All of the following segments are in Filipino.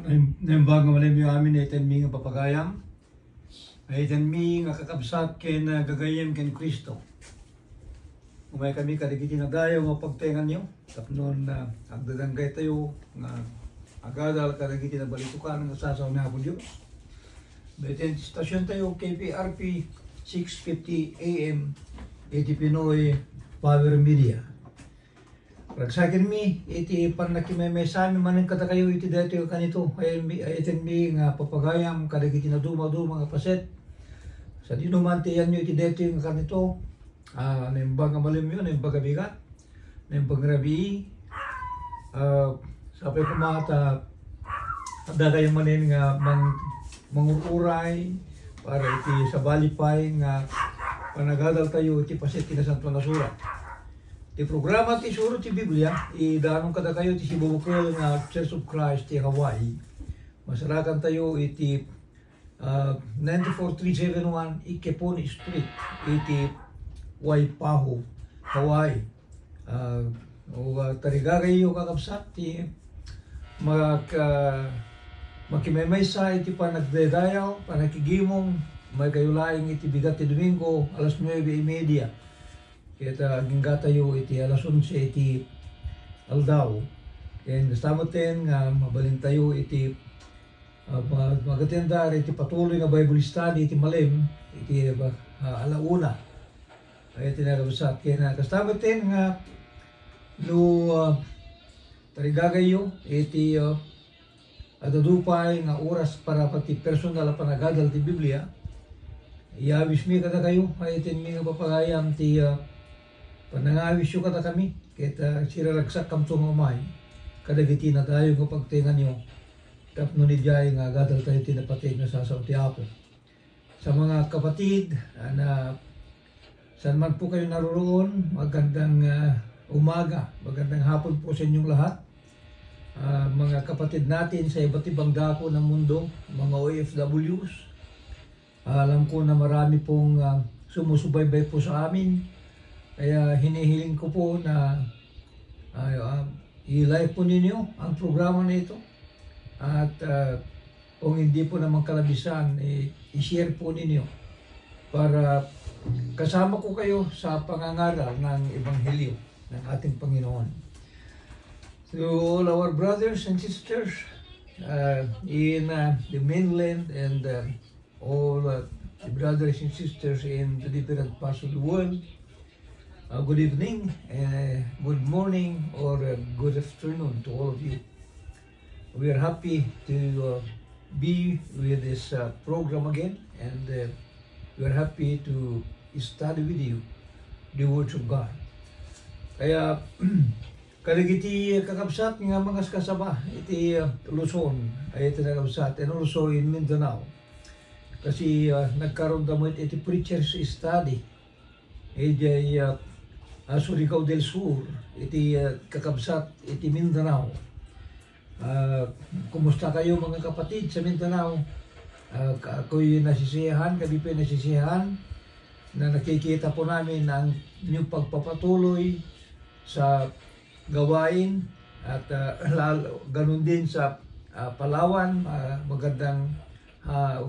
Naimbang nga malim yung amin iten mi nga papagayam. Iten mi nga kakabsat ken gagayem ken Kristo. Umay kami kadagiti nagayo nga pagtengan niyo. Tapnon na agdadanggay tayo nga agadal kadagiti nabalitukan nga sasaw na po Diyos. Beten stasyon tayo KPRP 650 AM iti Pinoy Power Media. Ragsakin mi, iti pan nakimemay sa amin maning kata kayo iti dito yung kanito. Iten mi nga papagayam, kadagiti na duma-duma nga paset. Sa dinuman tiyan nyo iti dito yung kanito. Naimbang nga malim yun, naimbang gabigat, naimbang rabi. Sapay kumata, ada kayong manin nga mangukuray para iti sa balipay nga panagadal tayo iti paset kinasanto na surat. Ti programa ti suro ti Biblia, idanong kada kayo ti sibukol nga Church of Christ ti Hawaii. Masarakan tayo iti 94371 Ikeponi Street, iti Waipahu, Hawaii. Tarigagay yung kakabsat ti makimemay sa iti panagdedayaw, panakigimong, may kayulaing iti bigat ti Domingo, alas 9:30. Kaya ginga tayo iti alas 11 iti aldaw. Kaya nastamotin nga mabalin tayo iti magatendar iti patuloy nga Bible study iti malim iti alauna. Kaya tinagabasat. Kaya nastamotin nga tarigagayo iti adadupay nga oras para pati personal panagadal ti Biblia. Iabis mi kada kayo, ayatin mi nga papagayam ti panangawis yung kata kami, kaya siraragsak kamso mamay, kadagiti na tayo ng pagtingan nyo, tapno ni Diyay nga gadal tayo tinapatid na sasaw ti Apo. Sa mga kapatid, na saan man po kayo naroon, magandang umaga, magandang hapon po sa inyong lahat. Mga kapatid natin sa iba't ibang dako ng mundo, mga OFWs, alam ko na marami pong sumusubaybay po sa amin. Kaya hinihiling ko po na i-like po ninyo ang programa na ito. At kung hindi po naman kalabisan, i-share po ninyo para kasama ko kayo sa pangangaral ng Ebanghelyo ng ating Panginoon. To all our brothers and sisters in the mainland and all the brothers and sisters in the different parts of the world, good evening, good morning, or good afternoon to all of you. We are happy to be with this program again, and we are happy to study with you the words of God. Kaya kadagiti kakabsat nga mga kasaba iti Luzon ay iti kakabsat and also in Mindanao. Kasi nagkaroon damit iti preachers study. Surigao del Sur, iti kakabsat, iti Mindanao. Kumusta kayo mga kapatid sa Mindanao? Ako'y nasisiyahan, kami po nasisiyahan na nakikita po namin ang inyong pagpapatuloy sa gawain at ganun din sa Palawan. Magandang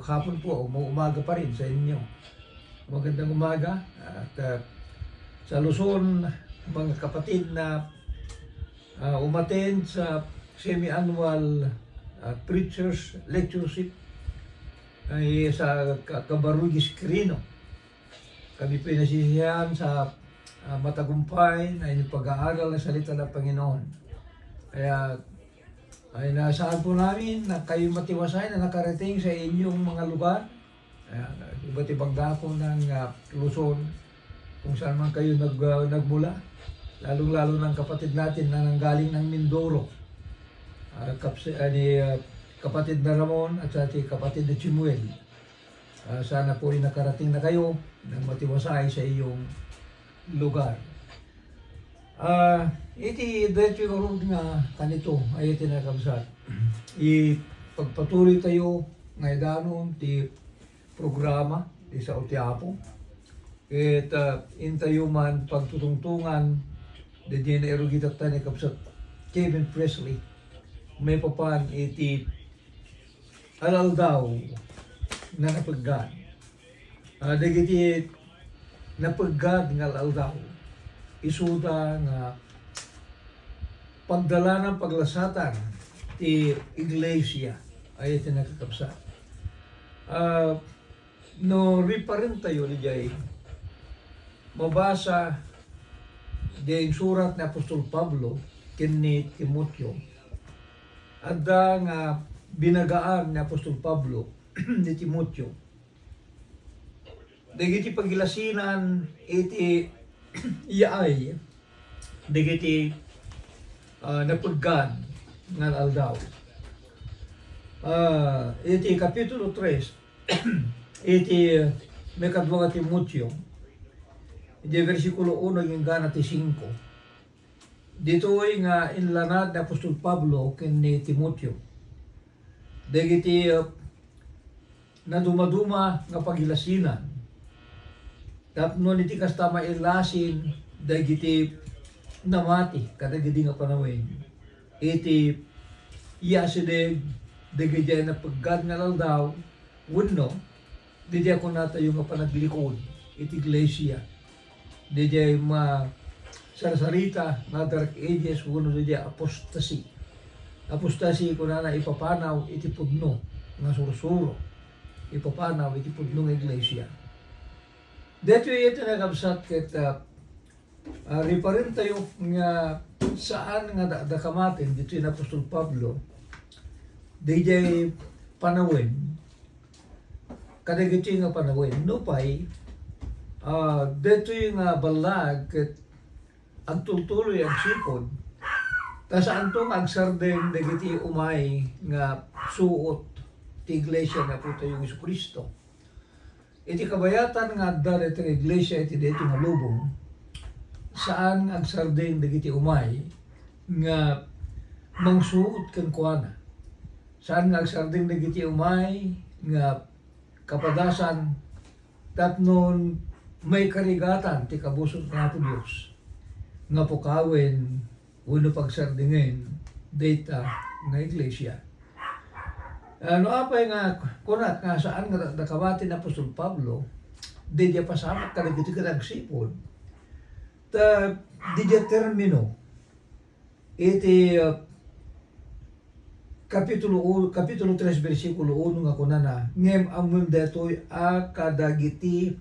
hapon po, umaga pa rin sa inyo. Magandang umaga at sa Luzon, mga kapatid na umattend sa semi-annual preachers lectureship ay sa Cabarugis Quirino. Kami pinasisiyahan sa matagumpay na inyong pag-aaral ng salita ng Panginoon. Kaya ay nasaan po namin na kayo matiwasay na nakarating sa inyong mga lugar. Iba't ibang dako ng Luzon, kung saan man kayo nagmula, lalong-lalo ng kapatid natin na nanggaling ng Mindoro, kapatid na Ramon at sa kapatid na Chimuel. Sana po rin nakarating na kayo ng matiwasay sa iyong lugar. Iti dito yung nga kanito ay iti nakabsat. Ipagpatuloy tayo ngay danon ti programa ti sa Utiapo. At intayo man pagtutungtungan de din erugita tayo kapsat Kevin Presley may papan iti alaldaw na napaggad. Dagiti napaggad nga alaldaw. Isuda nga pagdala ng paglasatan ti iglesia ay iti nakakapsa. No riparin tayo ni Jay, mabasa di surat ni Apostol Pablo kini Timoteo. Adda nga binagaan ni Apostol Pablo ni Timoteo. Dagiti pagilasinan iti iyaay, dagiti napaggan nga aldaw. Iti Kapitulo 3, iti may kadwa nga Timoteo, iti versikulo 1 yung gana ti 5. Dito ay nga inlanad ni Apostol Pablo kini Timoteo. Dagiti na dumaduma nga pagilasinan. Tapno iti kasta mailasin dagiti namati kadagiti nga panawin. Iti iyasideg dagiti na paggad nga aldaw wenno didi ako natayo nga panaglikod iti iglesia. Didi ma sarasarita na dark ages wenno didi apostasy. Apostasy kuna na ipapanaw iti pudno nga sursuro. Ipapanaw iti pudno nga iglesia. Dito ito nagabsat ket riparin tayo nga saan nga dakamatin dito yung Apostol Pablo DJ panawin kadagiti nga panawin no pay dito yung balag ket agtultuloy ang sipod ta saan tong agsardeng dagiti umay nga suot ti iglesia nga puto yung Jesucristo. Iti kabayatan nga adda iti iglesia iti dito nga lubong saan agsardeng dagiti umay nga mangsuot ken kuana. Saan nga agsardeng dagiti umay nga kapadasan tapnon may karigatan ti kabusot nga po Dios nga pukawen wenno pagsardingen data nga iglesia. Ano apay nga kunat nga saan nga nakawati na Apostol Pablo di dia pasamak kadagiti kadagsipod ta di dia termino iti kapitulo 3 versikulo 1 nga kunana ngem amem detoy kadagiti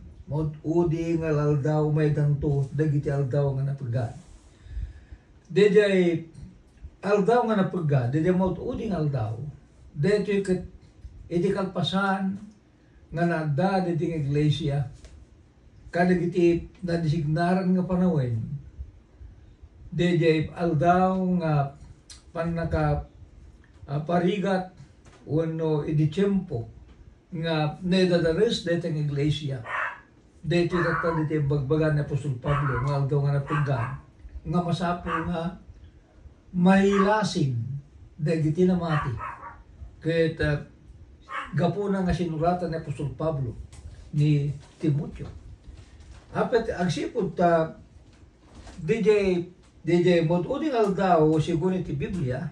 udi nga aldaw may danto dagiti aldaw nga napagad. Di dia aldaw nga napagad di dia udi nga aldaw. Dito iti kalpasan nga nadda dito ng iglesia kadagiti na designaran nga panawin dito aldaw nga panaka parigat wano iditiyempo nga nedadares dito ng iglesia dito ito bagbagan ni Apostol Pablo nga aldaw nga napaggan nga masapo nga mahilasin dagiti na mati. Ket gapuna nga sinuratan ni Apostol Pablo ni Timoteo. Apat agsipod ta DJ moduding aldaw siguro ti Biblia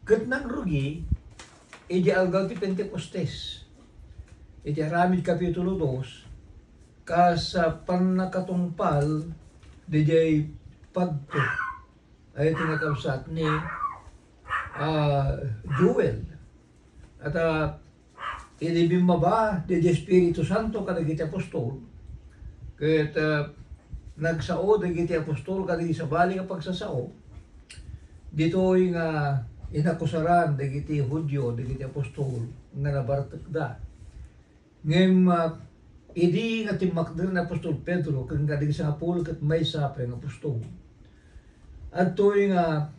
ket nang rugi iti aldaw ti Pentecostes. Iti Aramid Kapitulo 2 kas panakatungpal DJ padto ay tinakabsat ni Joel. At inibimba ba di Espiritu Santo kadagiti apostol ket nagsao dagiti apostol kadagiti sabali nga pagsasao ditoy nga inakusaran dagiti Hudyo dagiti apostol nga nabartakda ngem idi nga timakder na Apostol Pedro ken kadagiti sa apostol ket maysa pa nga apostol adtoy nga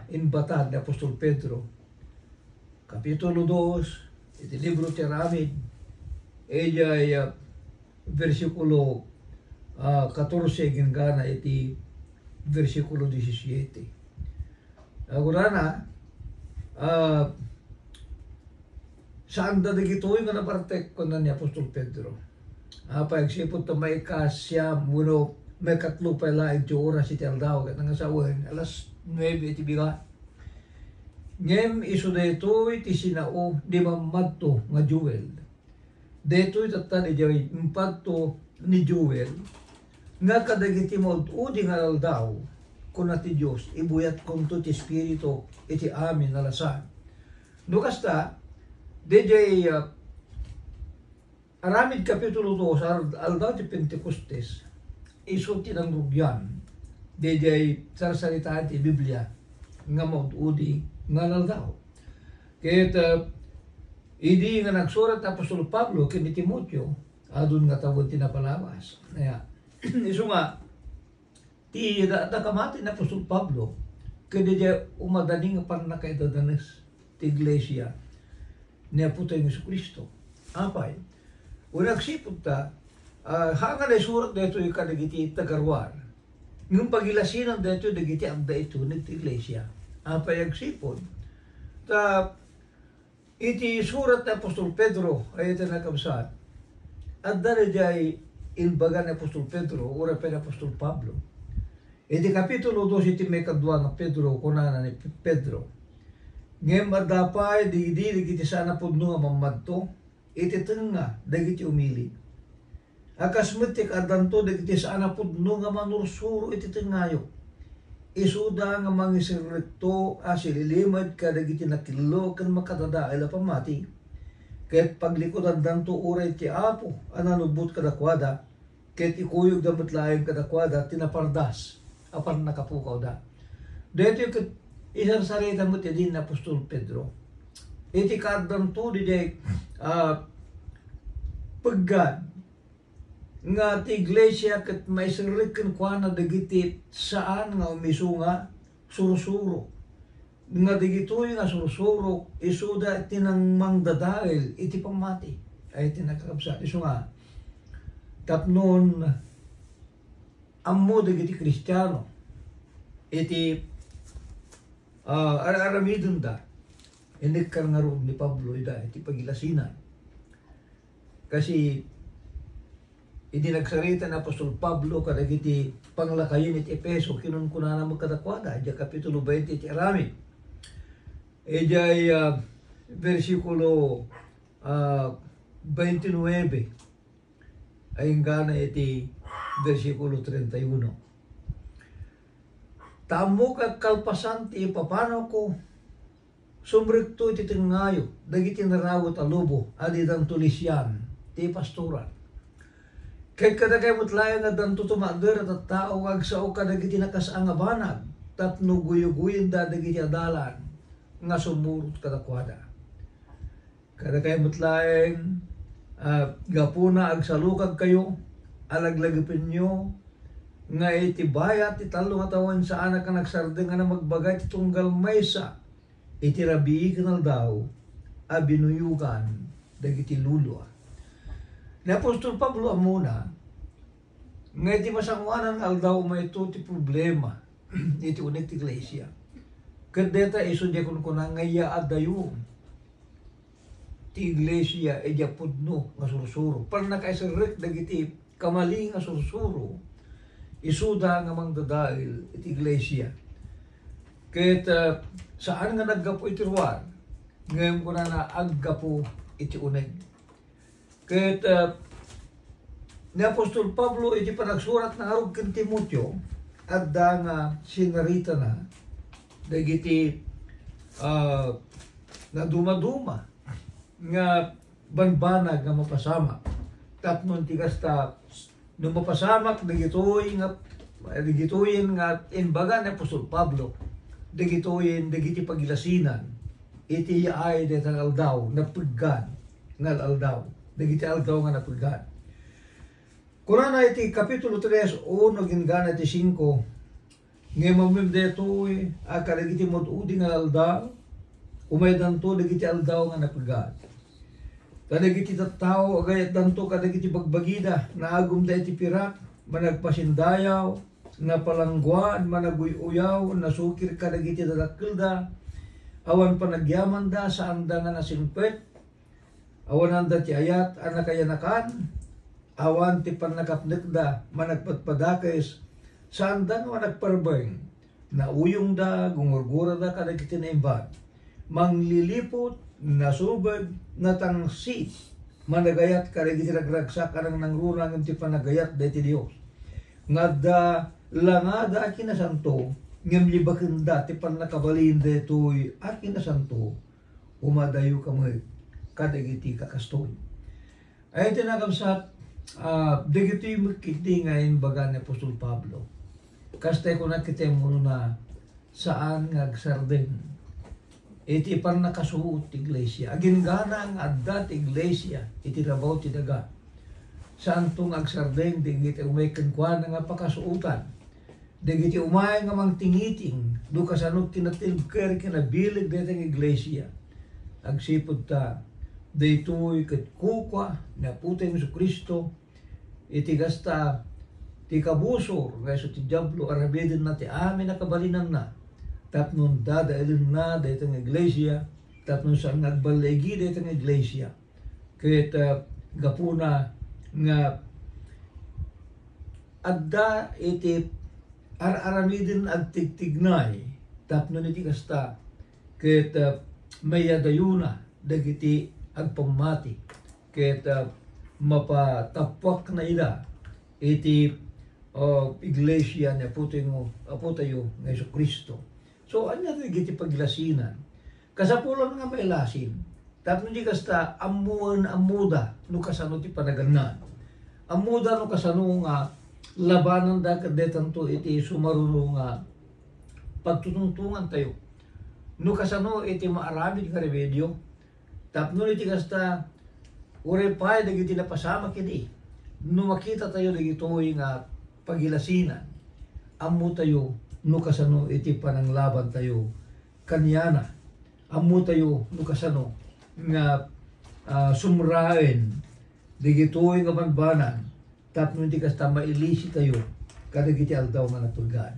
inbatad ni Apostol Pedro Kapitulo 2, iti libro ti Aramid, ejay versikulo 14 gingana iti versikulo 17. Agurana, saan da digitoy nga napartek ko na ni Apostol Pedro. Pagsipot ta may kasya, muno may katlo pa laing ti oras iti aldaw, kat nga sawen, alas 9 iti biga. Ngem iso daytoy ti sinao di mamadto nga Joel. Daytoy tatta di jay impadto ni Joel nga kadagiti maud-udi nga aldaw kuna ti Dios ibuyat kunto ti Espiritu iti amin nalasan. No kasta DJ Aramid Kapitulo 2 sa aldaw ti Pentecostes iso tinanggugyan DJ sarsaritaan ti Biblia nga maud-udi nga aldaw. Kaya idi nga nagsurat Apostol Pablo kini Timoteo adun nga tawod tinapalawas. Kaya iso nga ti nakamati na Apostol Pablo kaya umadani nga panakaidadanes ti iglesia ni Aputay ng Kristo. Apay, unang sipot ta, hanga na surat na ito yung kadagiti tagarwar. Yung pagilasinan na ito, dagiti ang da ito, nagti iglesia. Apay ang sipot. Ta, iti surat na Apostol Pedro, ay ito nakabsat. At dahil jay inbaga na Apostol Pedro, ura pa na Apostol Pablo. Iti Kapitulo 2, iti may kadwa ng Pedro, kunana ni Pedro. Ngem adapay dagiti sana pudno nga mamadto iti tenga dagiti umili. Akas metik adanto dagiti sana pudno nga manursuro iti tengayo. Isuda nga mangisirrekto asililimad ka dagiti nakillo ken makadadael a pamati. Ket paglikod adanto uray ti Apo ananubot kadakwada ket ikuyog damet laeng kadakwada tinapardas apan nakapukaw da. Dito ket isang sarita mo ti din Apostol Pedro. Iti kadam to di day paggad nga ti iglesia ket maisiriken kwa na dagiti saan nga umisunga surusuro. Nga dagitoy nga surusuro isuda tinang mangdadael iti pamati. Ay tinakabsa. Isu nga tapnon ammo dagiti Kristiyano iti aramidon da inikar nga rin ni Pablo ida iti pagilasinan kasi iti nagsarita na Apostol Pablo kadagiti panglakayin iti Epeso kinunkunana mo kadakwada iti Kapitulo 20 iti aramid iti versikulo 29 ay gana iti versikulo 31. Tamo kag kalpasan ti papano ko sumrekto iti tengayo dagiti narawat a lobo adi dan tulisyan ti pastoran. Kay kadagay mutlayan nga dan tutumader at tao agsao kadagiti nakasang banag tapno guyuguyin da dagiti adalan nga sumurot kadakwada. Kadagay mutlayan gapuna agsalukag kayo alaglagipin nyo nga iti bayat iti talo nga tawan sa anak nga nagsardeng nga na magbagay iti tunggal maysa iti rabii kanal daw a binuyugan dagiti lulua. Ni Apostol Pablo amuna nga iti masangwanan aldaw may ito ti problema iti unik ti iglesia. Kadeta iso di kun ngaya adayo ti iglesia e di pudno nga sursuro. Pag nakaisirek dagiti kamali nga sursuro isuda nga mangdadail iti iglesia. Ket saan nga naggapo iti ruwan, ngayon ko na aggapo iti uneg. Ket ni Apostol Pablo iti panagsurat na arog ken Timoteo, adda nga sinarita na dagiti na dumaduma nga banbanag nga mapasama. Tapnon tigas ta nung mapasamak dagitoy nga inbaga ni Apostol Pablo dagitoyin dagiti pagilasinan iti ay detang aldaw napiggan ngal aldaw dagiti aldaw nga napiggan. Kurana iti Kapitulo 3 uno gingana iti 5 nga mamim detoy kadagiti mod-udi nga aldaw umaydan to dagiti aldaw nga napiggan. Kadagiti tattao agayat danto kadagiti bagbagida naagum da iti pirak managpasindayaw napalangguan managuy-uyaw nasukir kadagiti dadakkelda awan panagyaman da sa anda nga nasingpet awan anda ti ayat anakayanakan awan ti panakapnek da managpatpadakes sa anda nga managparbeng nauyong da gungurgura da kadagiti naimbag manglilipot, nasubad, natangsit, managayat karigi ragsa karang nangrurang ti panagayat deti Dios. Ngada langada kinasanto, ngem libakenda ti panakabalin detoy akinasanto, umadayo kamay kadagiti kakastoy. Ay tinakamsat, dagiti makiti ngayon baga ni Apostol Pablo. Kastay ko nakita mo na saan ngagsarden. Iti pan nakasuot ti iglesia. Agingana ang adda ti iglesia. Iti rabaw ti daga. Saan itong agsarden, digiti umay kankwan nga pakasuotan. Digiti umay nga mang tingiting. Dukasanot kinatilker kinabilig dito ang iglesia. Agsipod ta, daytoy ket kukwa na putay mo sa Kristo. Iti gasta ti kabusor, kaysa ti Diablo, arabidin na ti amin nakabalinan na. Tapnon dadailin na dito ng iglesia, tapnon saan nagbalegi dito ng iglesia. Kaya gapuna nga adda iti aramidin at tigtignay, tapnon iti kasta, kaya mayadayuna dagiti agpamati, kaya mapatapwak na ida iti iglesia ni Apotayo ng Yesu Kristo. So, ano na iti paglasinan? Kasapulan nga may lasin. Tapos hindi kasta amuda no kasano ti panaganan. Amuda no kasano nga labanan da kadetanto iti sumaruno nga pagtutungtungan tayo. No kasano iti maaramid nga remedyo. Tapos iti kasta urepay dagiti napasama kini. No makita tayo dagitoy nga pagilasinan. Amu tayo no kasano iti pananglaban tayo kanyana. Amu tayo no kasano nga sumraen digitoy nga banbanan tapno iti kasta mailisi tayo kadagiti aldaw nga natulgan.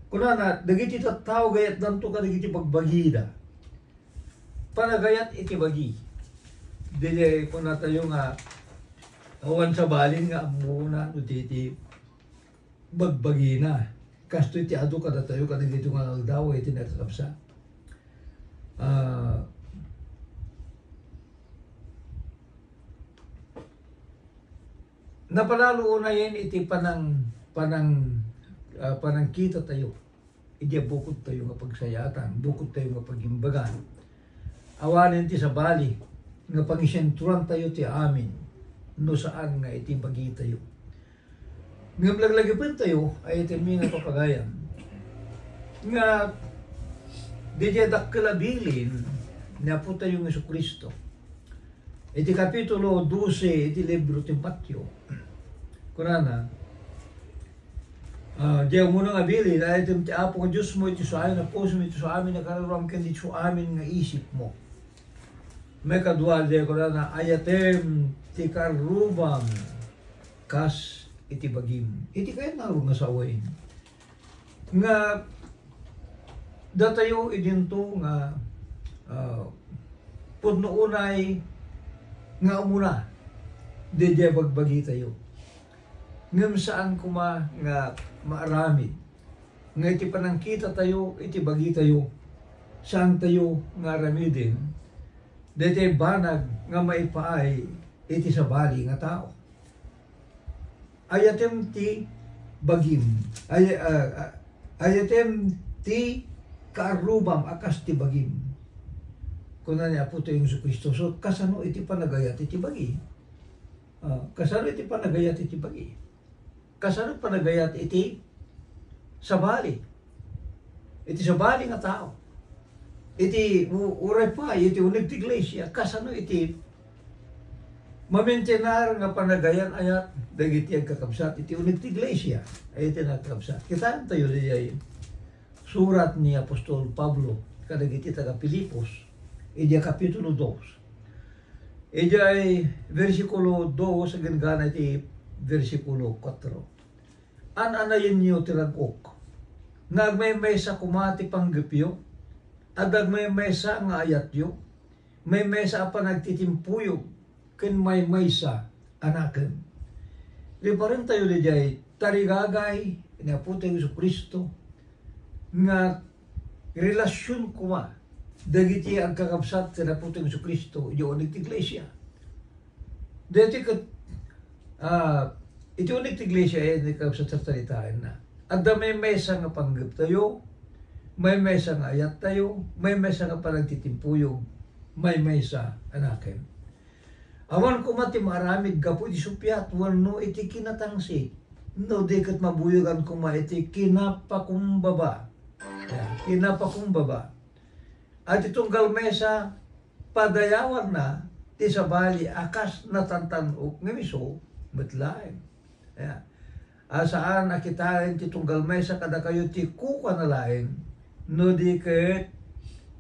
Kunana dagiti tattao gayat danto kadagiti pagbagida. Panagayat iti bagi. Dili kuna tayo nga awan sa balin nga amuna no iti bagbagina. Kasto iti ado kada tayo kadagiti nga aldaw iti nakakapsa. Napalalo na yan iti panangkita tayo. Iti bukod tayo nga pagsayatan, bukod tayo nga pagimbagan. Awanin ti sa bali, nga pangisentruan tayo ti amin, no saan nga iti bagi tayo. Nga laglagipin tayo, ay iti mga papagayan. Nga diyadak kalabilin, na po tayo ng Yesu Kristo. Iti kapitulo 12, iti libro ti Mateo. Kurana, diyaw mo nang abilin, ay iti ti apo ng Diyos mo, iti sa amin, na puso mo, iti sa amin, nakararam ka, iti sa amin nga isip mo. May kadwal, diyaw kurana, ayatem ti karubam, kas iti bagim. Iti kaya naroon nga sawain. Nga, datayo idinto nga pudno unay nga umuna di bagbagi tayo. Ngam saan kuma nga maarami. Nga iti panangkita tayo, iti bagi tayo. Saan tayo nga ramidin. Dete banag nga maipaay iti sabali nga tao. Ayatem ti bagim. Ayatem ti kaarubam akas ti bagim. Kuna niya po tayo sa Kristo. So, kasano iti panagayat iti bagi? Kasano iti panagayat iti bagi? Kasano panagayat iti sabali? Iti sabali nga tao. Iti uray pa, iti unig ti iglesia. Kasano iti mamintenar nga panagayan ayat dagiti ang kakabsat. Iti unig ti iglesia. Ay iti nakakabsat. Kitaan tayo diya surat ni Apostol Pablo kadagiti taga Pilipos, idya kapitulo 2. Idya ay versikulo 2 sa gangana iti versikulo 4. An-anayin niyo tiragok, nagmay-mesa kumati panggipyo, adagmay-mesa nga ayat yo, may mesa apa nagtitimpuyo, ken may-mesa anaken. Di pa rin tayo diya tarigagay, inaputin sa Kristo, nga relasyon kuma dagiti ang kakabsat sa naputing Kristo yun iti iglesia. Dito kat iti unik ti iglesia ay kakabsat sa talitain na. At may mesa nga panggap tayo, may mesa nga ayat tayo, may mesa nga panagtitimpuyog, may mesa anakin. Awan ko mati maramig gapo di supyat, wano iti kinatangsi. No, di kat mabuyogan ko ma iti kinapakumbaba. Kinapakumbaba. At itong galmesa, padayawan na, ti sabali, akas natantanok, ngamiso, matlain. Asaan nakitain ti tunggal mesa kada kayo ti kuka na lain, no di kat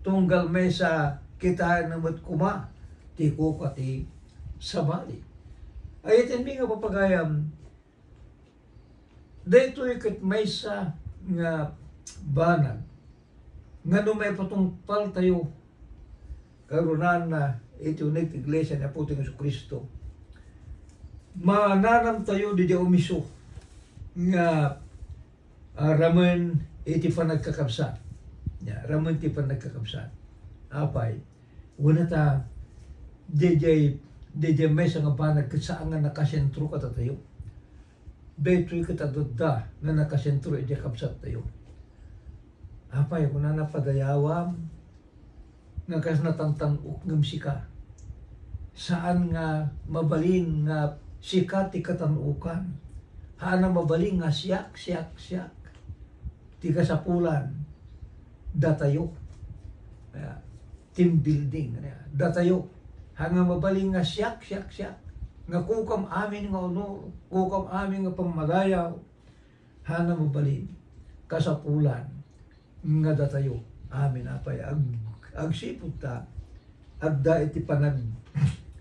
tunggal mesa kitain na kuma, ti kuka ti sabali. Ay itin nga papagayam, dito ikat mesa nga banag, nga may patungpal tayo, karunan na iti unig iglesia na puting Kristo. Mananam tayo di umiso nga ramen iti panagkakabsat. Ramen iti panagkakabsat. Apay, wala ta DJ mesa nga banag saan nga nakasentro ka tayo. Dito'y katadodda nga nakasentro iti kabsat tayo. Apay, kung na napadayawam nga kas natantang-uk ngam sika. Saan nga mabalin nga sikat ti katanukan. Haan na mabalin nga siyak. Ti kasapulan. Datayo. Team building. Datayo. Haan nga mabalin nga siyak. Nga kukam amin nga honor. Kukam amin nga pamagayaw. Haan na mabalin. Kasapulan. Nga datayo. Amin apay. Agsipot ta. Agda iti panag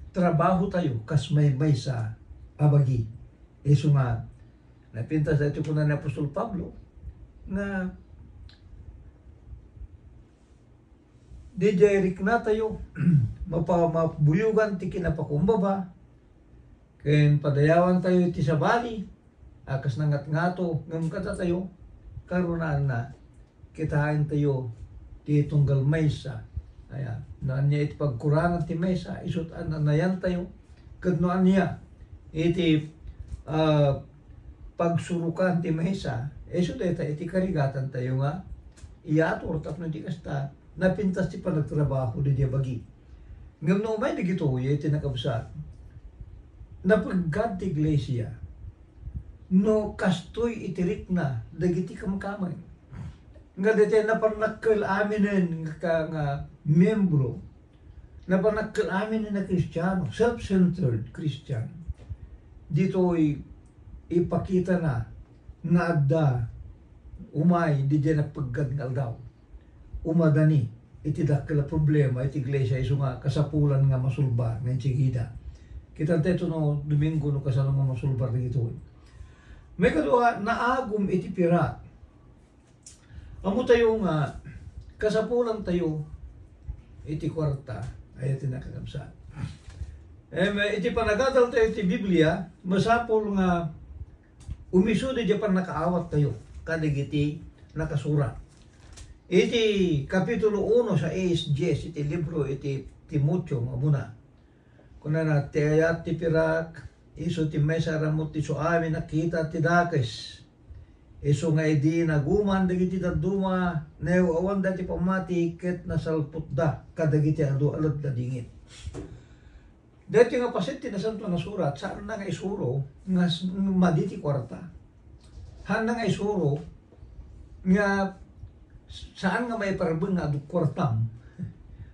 trabaho tayo kas may sa abagi. Iso nga, napintas na ito ko na ni Apostol Pablo na DJ Rick na tayo mapabuyugan ti kinapakumbaba ken padayawan tayo iti sabali akas nangat-ngato ngam kata tayo karunaan na kitain tayo ti tunggal maysa. Ayan, noan niya iti pagkurangan ti mesa, isut anayan tayo, kad noan niya iti pagsurukan ti mesa, isut iti karigatan tayo nga, iator tapno ti kasta, napintas ti panagtrabaho di dia bagi. Ngam no may nagito, iti nakabsat, napagkad ti iglesia, no kastoy itirik na, dagiti kamkamay. Nga dito napanakkel aminin nga membro, napanakkel aminin na Kristiyano, self-centered Christian. Dito ipakita na nga adda umay di dyan napaggadngal daw. Umadani iti dakkel problema iti iglesia iso nga kasapulan nga masulbar nga itsigida. Kita teto no Domingo no kasano nga masulbar dito. May kadua naagum iti pirat. Amo tayo nga, kasapulan tayo, iti kwarta, ay iti nakakabsat. Iti panagadal tayo iti Biblia, masapol nga, umiso di Japan nakaawat tayo, kadig iti nakasurat. Iti Kapitulo 1 sa ASGS, iti libro, iti Timotyo, muna. Kuna na, ti ayat ti pirak, iso ti mesa ramot ti so amin nakita ti dakes. Iso nga idi naguman dagiti daduma neo awan dati pamati ket nasalput da kadagiti adu alad da dingit. Dati nga pasit ti nasanto na surat saan na nga isuro nga maditi kwarta. Han na nga isuro nga saan nga may parabeng nga adu kwartam.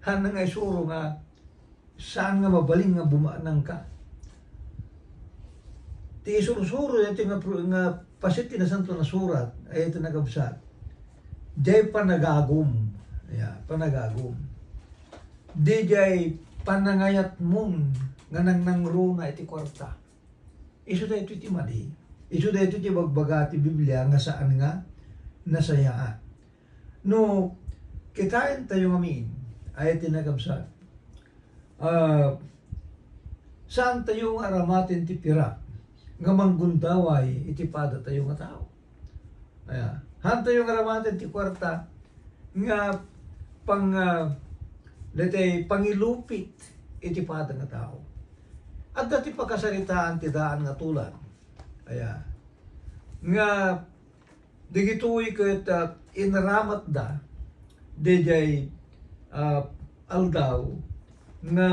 Han na nga isuro nga saan nga mabaling nga bumanang ka. Ti isuro-suro dati nga pasit na santo na surat ay ito nagabsat. Diyay panagagum. Panagagum. Di jay panangayat mong nga nang na iti kwarta. Iso da ito iti madi. Iso da ito iti bagbaga ti Biblia nga saan nga nasayaan. No, kitain tayo ngamin ay iti nagabsat. Saan tayo aramatin ti pira? Nga manggundaway iti pada tayo nga tao. Han tayo nga aramatin ti kwarta nga pang Dete pangilupit iti pada nga tao. At dati pagkasaritaan ti daan nga tulan. Aya. Nga digitoy ket inaramat da DJ aldaw nga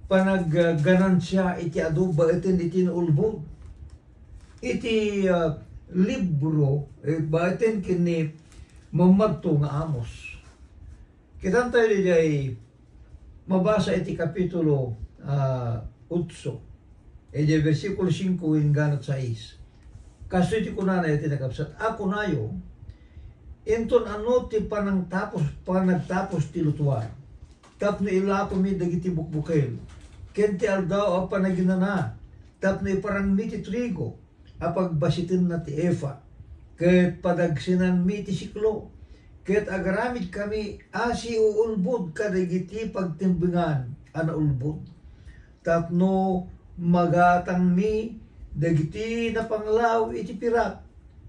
panag-ganansya iti adu baitin iti ulbod. Iti libro baitin kini mamadto nga Amos. Kitan tayo DJ mabasa iti kapitulo 8 iti versikulo 5 hinggan 6. Kaso iti kunana iti nakapsat ako nayo inton ano ti panagtapos ti lutuan. Tapno ilako mi dagiti bukbukel. Ken ti aldaw a panaginana. Tapno iparang mi ti trigo. Apag basitin na ti Efa. Ket padagsinan mi ti siklo. Ket agaramid kami asi uulbod kadagiti pagtimbingan ana ulbod. Tapno magatang mi dagiti napanglaw iti pirak.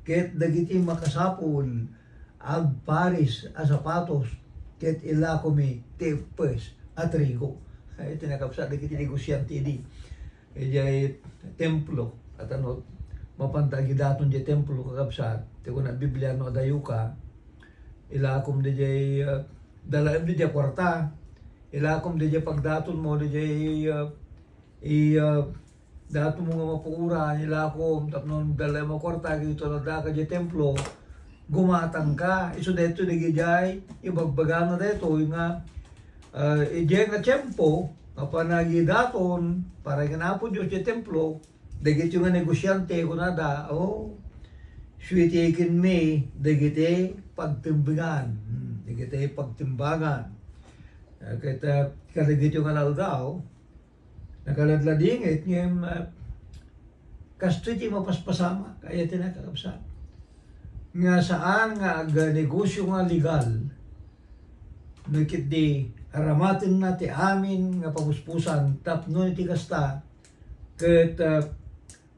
Ket dagiti makasapol agparis a sapatos. Ket ilako mi tepes at trigo. Ito nakapsa dagiti negosyante di. Ijay templo at ano mapantagi daton di templo kakapsat. Ti kuna Biblia no adayuka. Ilakom di jay dalaim di jay kwarta. Ilakom di jay pagdaton mo di jay dato mo nga mapuura. Ilakom tapnon dalaim mo kwarta gito na daka jay templo. Gumatang ka. Iso dito di jay ibagbaga na dito nga ijay nga tiyempo kapag daton para ganapo Diyos jay templo. Dagiti nga negosyante kunada switikin mi dagiti pagtimbangan. Dagiti pagtimbangan. Kaya kadagiti nga naldaw, nakaladladingit ngayong kastuti mapaspasama, kaya tinakakapsat. Nga saan nga negosyo nga legal, nakit di aramatin na ti amin nga paguspusan, tapno iti kasta, kaya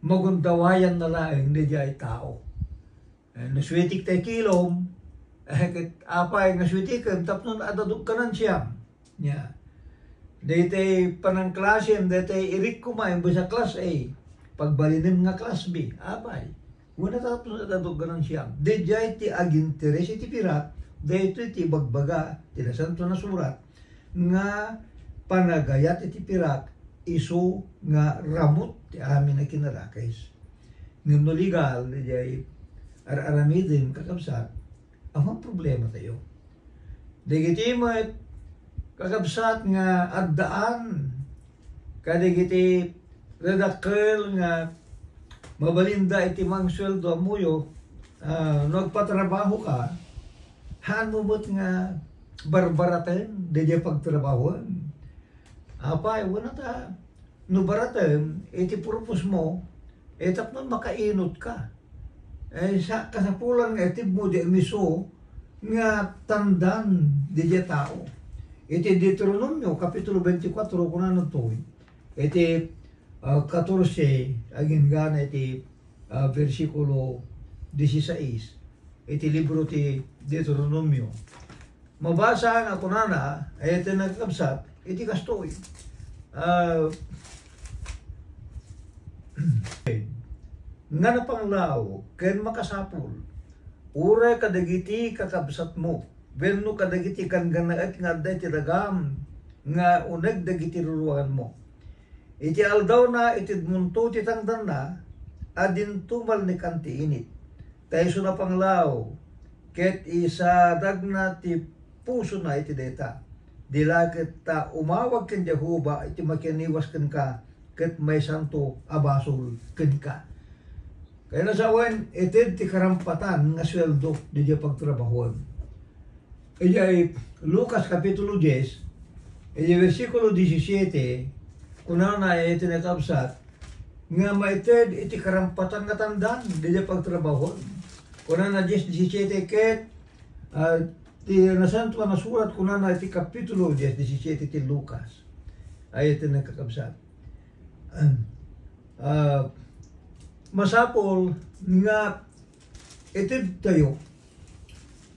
magundawayan na laing di ay tao. Naswitik tayo kilom, apay naswitikan, tapno adadog ka ng siyam. Dito panang klase, dito irik kumain sa class A, pagbalinim nga class B, apay. Wala tapos adadog ka ng siyam. Dito ti aginteres iti pirat, dito iti bagbaga, tinasanto na surat, nga panagayat iti pirat, iso nga ramot ti amin na kinalakais. Ngam no legal, dito aramidin kakabsat, ang problema tayo. Digiti mo kakabsat nga addaan, kadigiti redakkel nga mabalinda iti mang sweldo amuyo, nagpatrabaho ka, haan mo mo't nga barbaraten, di pagtrabahon. Apay, wala ta, no baraten, iti purpose mo, tapos makainot ka. Sa kasapulan nga itib mo di miso nga tandan di tao. Iti Deuteronomio, Kapitulo 24, kuna na to. Iti 14, aging gana iti versikulo 16. Iti libro ti Deuteronomio. Mabasa nga kuna na, iti nagkabsat, iti kastoy. Nga napanglaw, ken makasapol, uray kadagiti kakabsat mo, wenno kadagiti kan ganaet nga adday ti dagam, nga uneg dagiti ruruan mo. Iti aldaw na iti munto ti tangdan na, adin tumal ni kanti init. Tayo na panglaw, ket isa dagna ti puso na iti deta. Dilakit ta umawag ken Jehova iti makianiwas ken ka, ket may santo abasol ken ka. Kaya nasawan, itid ti karampatan nga sweldo di pagtrabahon. Ijay Lucas Kapitulo 10, ijay versikulo 17, kuna na iti nakabsat, nga maitid iti karampatan nga tandan di pagtrabahon. Kuna na 10-17, ket ti nasanto na surat kuna na iti Kapitulo 10-17 ti Lucas. Ay iti nakakabsat. Masapol nga itid tayo,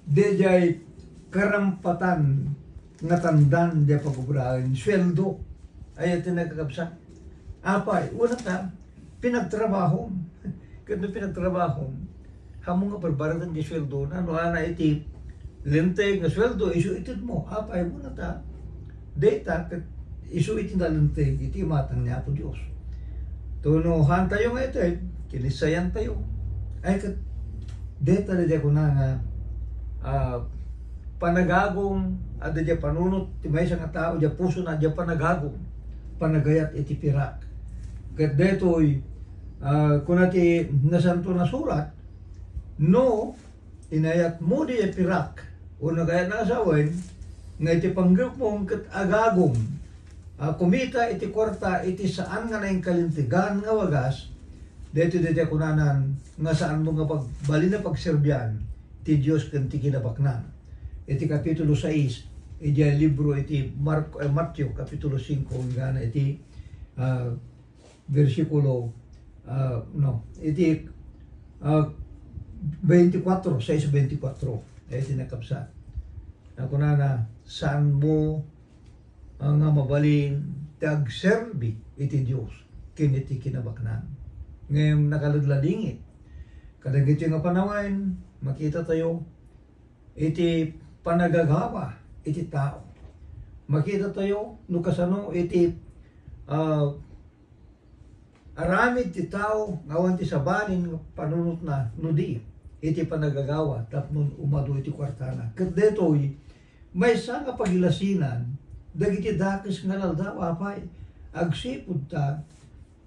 dejay karampatan nga tandan di pagubrahan, sweldo, ay tinagkakabsa. Apay, una ta, pinagtrabaho. Kaya pinagtrabaho, hamong nga barbaratan di sweldo na, no ana iti, linteg nga sweldo, isu itid mo. Apay, una ta, data, isu iti na linteg, iti matang niya po Diyos. Tunuhan tayo nga ito, kinisayan tayo. Ay, data na di ako na nga, panagagong at di panunot ti may nga tao di puso na di panagagong panagayat iti pirak ket detoy kuna ti nasanto na surat no inayat mo di pirak o nagayat na asawen nga iti panggap mo ket agagong kumita iti kwarta iti saan nga naing kalintigan nga wagas deto di kunanan nga saan mo nga pagbali na pagserbyan ti Dios ken ti kinabaknan. Iti kapitulo 6, iti libro iti Matthew, kapitulo 5, gana iti versikulo, iti 24, 6:24, iti nakapsa. Ako na saan mo nga mabalin tagserbi iti Diyos, kiniti kinabaknan. Ngayon nakaladladingit, kadagit yung panawain, makita tayo, iti panagagawa iti tao. Makita tayo no kasano iti aramid ti tao ngawan ti sabanin panunot na nudi iti panagagawa tapnon umado iti kwartana. Ket detoy may nga pagilasinan dagiti dakes nga laldaw apay agsipud ta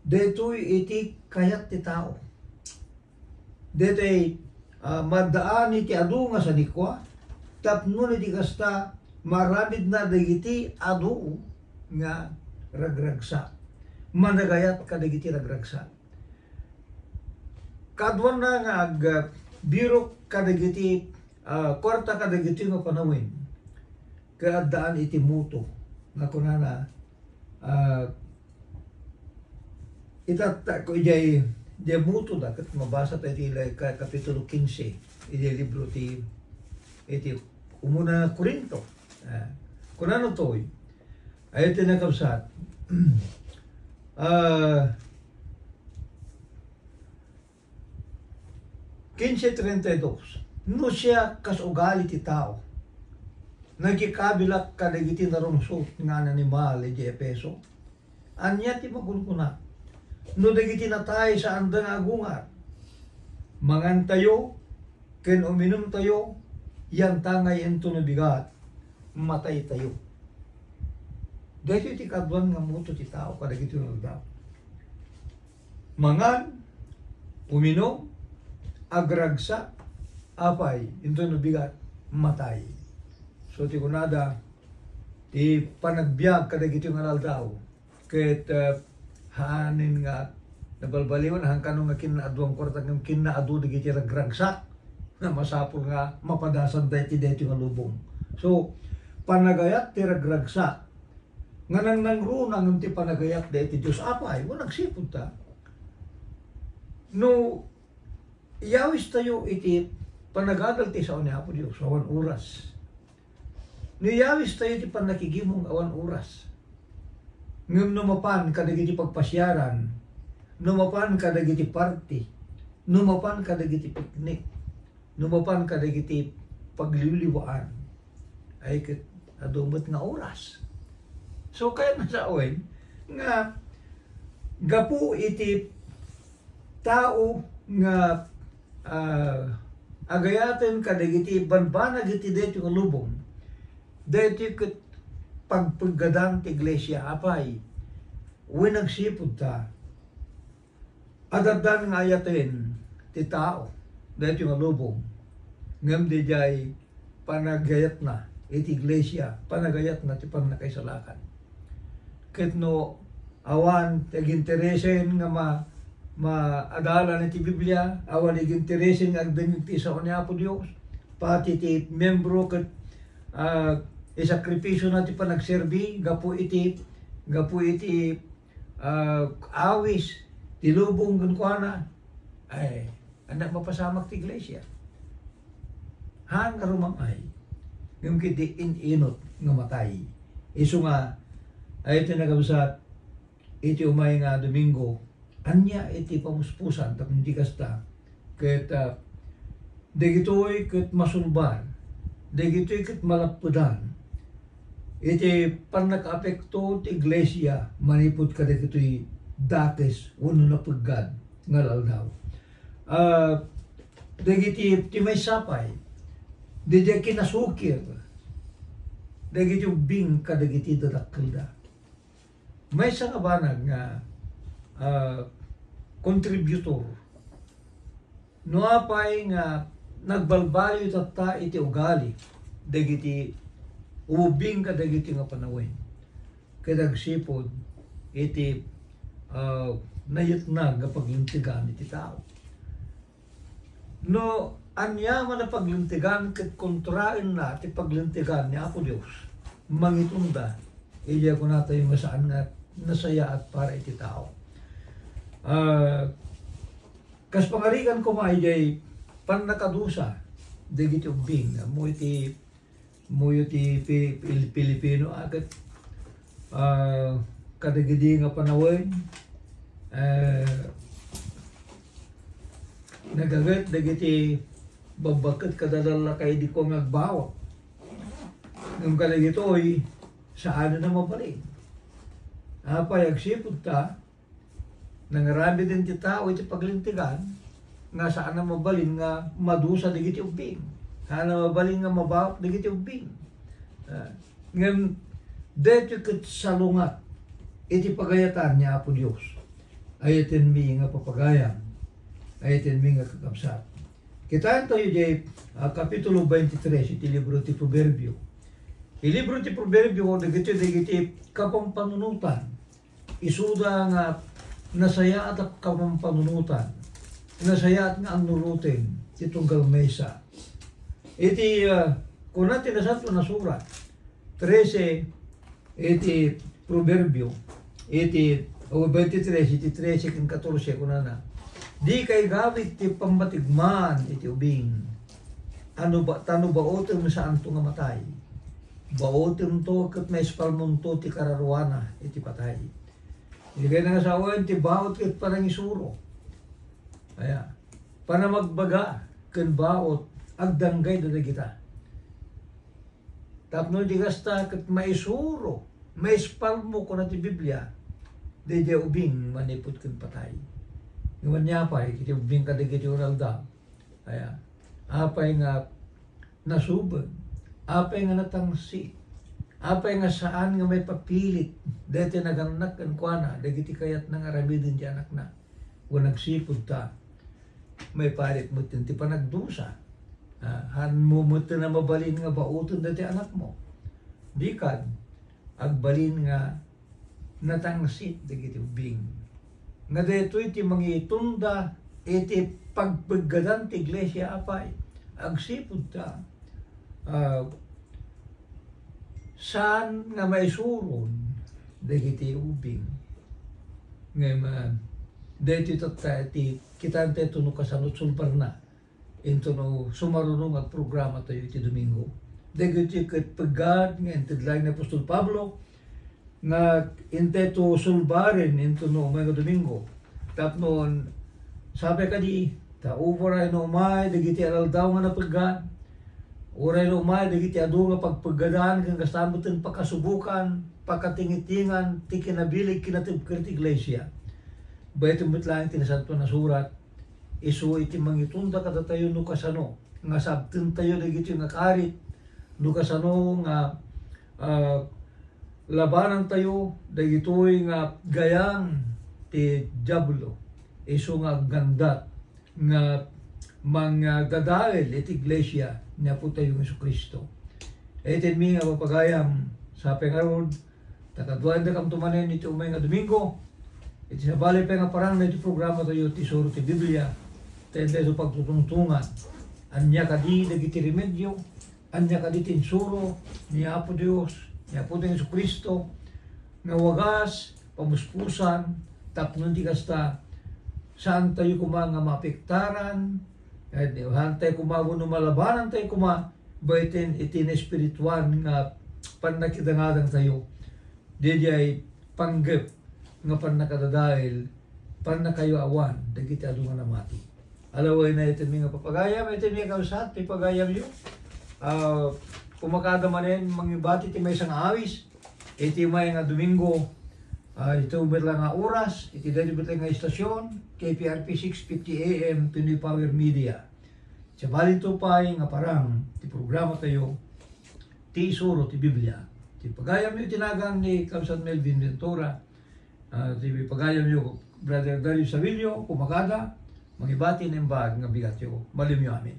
detoy iti kayat ti tao. Detoy madaan iti adu nga sanikwa tapno iti kasta maramid na dagiti adu nga ragragsa. Managayat kadagiti ragragsa. Kadwan na nga biro kadagiti kwarta kadagiti nga panawin. Kaadaan iti muto nga kunana itata ko ijay muto da kat mabasa tayo iti kapitulo 15 iti libro iti umuna na Korinto. Kung ano to, ay tinakabsat. 15:32. No siya kasugali ti tao. Nagkikabilak kadagiti narungsot nga animal iti Epeso. Anya ti magulkuna. No dagiti natay sa andang agungar. Mangan tayo, ken uminom tayo, yan tangay ento na bigat, matay tayo. Dahil iti kadwan nga muto ti tao, kadagiti nagdaw. Mangan, uminom, agragsa, apay, ento na bigat, matay. So ti kunada, ti panagbiag kadagiti nga naldaw, ket haanin nga, nabalbaliwan, hangkano nga kinaadwang kwarta nga kinaadu dagiti ragragsa, na masapol nga mapadasan dati nga lubong. So, panagayat ti ragragsa. Nga nang nangrunang ti panagayat dati Diyos apay, mo nagsipod ta. No, iyawis tayo iti panagagal ti sa Apo Diyos, awan oras. No, iyawis tayo iti panakigimong awan oras. Ngam numapan kadagiti pagpasyaran, numapan kadagiti party, numapan kadagiti piknik, numapan kadagiti pagliliwaan ay adumot nga oras. So kaya masaoy nga gapu iti tao nga agayaten kadagiti banbanag iti deti nga lubong deti ket pagpagadan ti iglesia apay when nagsipud ta adadan nga ayaten ti tao dahil yung lubong, ngam di jay panagayat na, iti iglesia, panagayat na ti panakaisalakan. Ket no, awan, taginteresen nga maadalan iti Biblia, awan iginteresen nga agdanyag ti sa Apo Diyos, pati ti membro ket isakripisyo na ti panagserbi, gapu iti awis, ti lubong kuana, ay, anak mapasamak ti iglesia. Han nga rumamay, Yung kiti inot nga matay. Iso nga, ay ito nagabasat, iti umay nga Domingo, anya iti pamuspusan, tapos hindi kasta, kahit dagitoy kat masulban, dagitoy kat malapudan, iti pan naka-apekto ti iglesia, manipot ka dagitoy dates, uno na paggad, nga laldaw. Dagiti ti may sapay, dagiti kinasukir, dagiti ubing ka dagiti dadakkel da. May sa kabanag nga contributor, no apay nga nagbalbayo tatta iti ugali, dagiti ubing ka dagiti nga panawin, kadagsipod iti nayutnag nga paglintigan iti tao. No, anya man na paglintigan kat kontrain na ti paglintigan ni Apo Dios, mangitunda, iya ko nato yung masaan nga nasaya at para iti tao. Kas pangarikan ko maayay pan nakadusa, dagiti ubing, mo iti Pilipino agad, kadagidi nga panawin, nagagat dagiti babakat kadalala kay di ko nagbawa. Nung kadagitoy, saan na mabalik? Apay agsipod ta, nangarami din ti tao iti paglintigan, nga saan na mabalin nga madusa dagiti ubing. Saan na mabalin nga mabawak dagiti ubing. Ngayon, dito kat salungat, iti pagayatan niya Apo Diyos. Ayatin mi nga papagayam, ayatin mi nga kakabsat. Kitaan tayo di Kapitulo 23, iti libro ti Proverbio. I libro ti Proverbio, dagiti kapampanunutan. Isuda nga nasaya at kapampanunutan. Nasaya at nga ang nurutin, itong mesa. Iti, kung natin nasanto na surat, 13, iti Proverbio, iti 23, iti 13, kung 14, kung na. Di kay gawit ti pamatigman iti ubing. Ano ba, tano ba otem saan to nga matay? Baotem to kat may spalmon to ti kararuana iti patay. Hindi kayo nangasawan ti baot kat parang isuro. Kaya, panamagbaga kan baot agdanggay da kita. Tapno di kasta kat may isuro, may spalmo ko na ti Biblia, di ubing manipot kan patay. Ngayon niya pa, iti ubing kadigiti oral da. Kaya, apay nga nasubad, apay nga natangsi, apay nga saan nga may papilit, dati naganak kan kuana, dagiti kayat nang aramidin di anak na. O nagsipod ta, may palit mo ti panagdusa. Han mo mo na mabalin nga bauton dati anak mo. Di kad, agbalin nga natangsit dagiti ubing. Nga dito iti mangitunda iti pagpagadan ti iglesia apay. Agsipod ta. Saan nga may suron dagiti ubing. Ngayon, dito iti kitante ito no kasanot sulpar na. Ito no sumarunong at programa tayo iti Domingo. Dagiti katpagad nga intidlag na Apostol Pablo nga inteto sulbarin into no may Domingo. Tap noon, sabi ka di, uray no umay, dagiti aral daw nga napagad. Uray no umay, dagiti adu nga pagpagadan, kang kasamutin pakasubukan, pakatingitingan, ti kinabilig kinatibkir ti iglesia. Bayat umit lang tinasanto na surat, isu iti mangitunda kada tayo no kasano, nga sabtin tayo dagiti nga karit, no kasano nga labanan tayo, dagitoy nga gayang ti Diablo, iso nga gandat, nga mga dadail iti iglesia niya po tayo ng Kristo. Etin mi nga papagayam sa pengarod, takaduan da kam tumanen iti umay nga Domingo, iti sabali pa nga parang na iti programa tayo ti suro ti Biblia, tayo tayo pagtutungtungan, anya kadi dagiti remedyo, anya kadi tinsuro ni Apo Dios, niya po tayo sa Kristo, nga wagas, pamuspusan, tapnon di kasta, saan tayo nga mapiktaran, han tayo kumago no malabanan tayo baitin itin espiritual nga pannakidangadang tayo. Dedi ay panggap nga pannakadadail, pannakayo awan, dagiti adungan na mati. Alaway na itin mga papagayam, itin mga kausat, pipagayam yun. Kumakada manin, mangibati ti may isang awis, iti may nga Domingo, ito lang nga oras, iti dali lang nga istasyon, KPRP 650 AM, Pinoy Power Media. Sa balito pa nga parang, ti programa tayo, ti isuro, ti Biblia. Ti pagayam yung tinagang ni Kamsat Melvin Ventura, ti pagayam yung Brother Dario Savillo, kumakada, mangibati ng bag nga bigat yung malim yung amin.